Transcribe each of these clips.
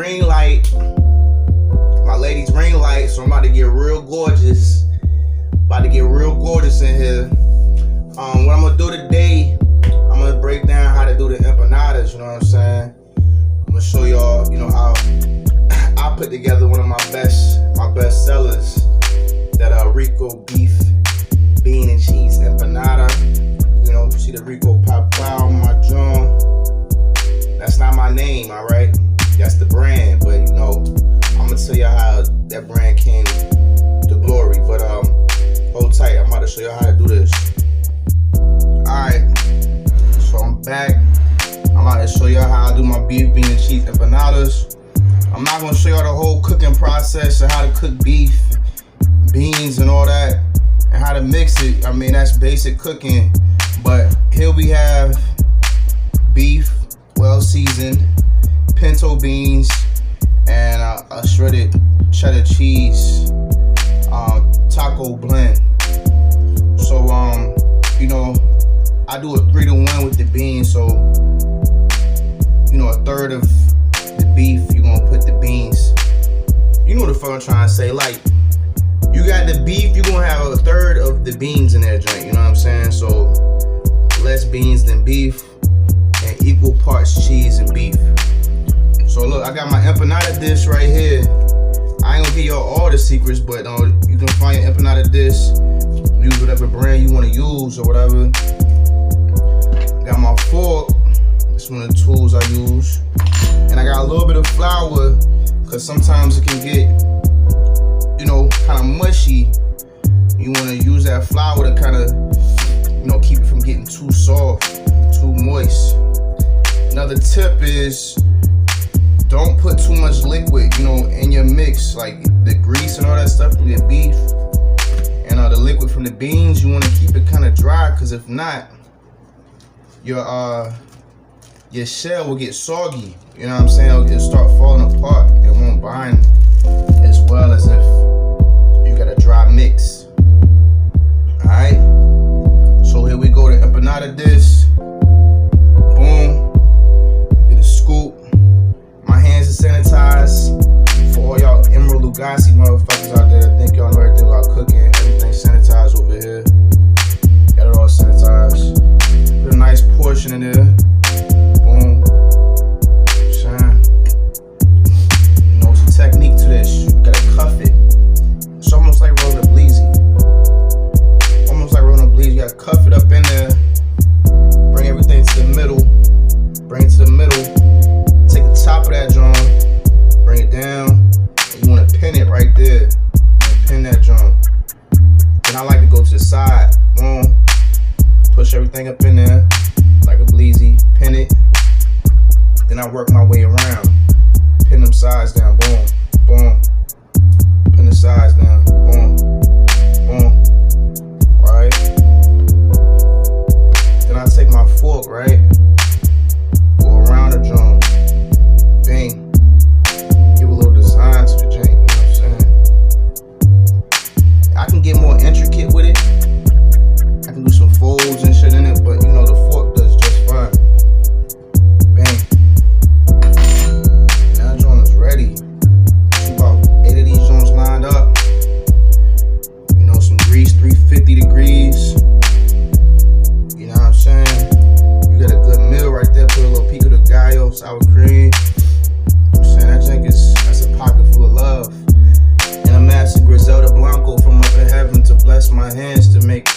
ring light. My lady's ring light, so I'm about to get real gorgeous. About to get real gorgeous in here. What I'm gonna do today, I'm gonna break down how to do the empanadas, you know what I'm saying? I'm gonna show y'all, how I put together one of my best sellers, that Rico beef, bean and cheese empanada. You see the Rico pop out on my drum. That's not my name, alright? That's the brand, but I'm gonna tell you how that brand came to glory. But hold tight, I'm about to show you how to do this. Alright, so I'm back. I'm about to show you how I do my beef, bean and cheese empanadas. I'm not gonna show you the whole cooking process of how to cook beef, beans and all that, and how to mix it. I mean, that's basic cooking. But here we have beef, well seasoned, pinto beans, and a shredded cheddar cheese taco blend. So I do a 3-to-1 with the beans. So a third of the beef, you're gonna put the beans. You know what the fuck I'm trying to say? Like, you got the beef, you're gonna have a third of the beans in that joint. You know what I'm saying? So less beans than beef, and equal parts cheese and beef. So look, I got my empanada dish right here. I ain't gonna give y'all all the secrets, but you can find your empanada dish. Use whatever brand you want to use or whatever. Got my fork. That's one of the tools I use. And I got a little bit of flour, because sometimes it can get, kind of mushy. You want to use that flour to kind of, keep it from getting too soft, too moist. Another tip is, don't put too much liquid, in your mix, like the grease and all that stuff from your beef and the liquid from the beans. You want to keep it kind of dry, because if not, your shell will get soggy. You know what I'm saying? It'll start falling apart. It won't bind as well as if you got a dry mix. Alright? So here we go, the empanada dish. Boom. Get a scoop. My hands are sanitized. For all y'all Emerald Lugasi motherfuckers out there, I think y'all know everything about cooking. Everything sanitized over here. Got it all sanitized. Put a nice portion in there. Boom. Shine. It's a technique to this. You gotta cuff it. It's almost like rolling a bleezy. You gotta cuff it up in there. Bring everything to the middle. Bring it to the middle. Take the top of that drum. Bring it down. And you wanna pin it right there. Pin that drum. Then I like to go to the side. Boom. Push everything up in there like a bleezy. Pin it. Then I work my way around. Pin them sides down. Boom. Boom. Pin the sides down. Boom. Boom. Right? Then I take my fork, right? Go around the drum. Bang. Give a little design to the joint, you know what I'm saying? I can get more intricate with it. I can do some folds and shit in it, but the fork does just fine. Bang. Now the joint is ready. About 8 of these joints lined up. Some grease, 350 degrees. You know what I'm saying? You got a good meal right there. Put a little pico de gallo, sour cream. I'm saying that's a pocket full of love. And I'm asking Griselda Blanco from up in heaven to bless my hands to make,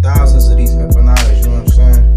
thousands of these empanadas. You know what I'm saying?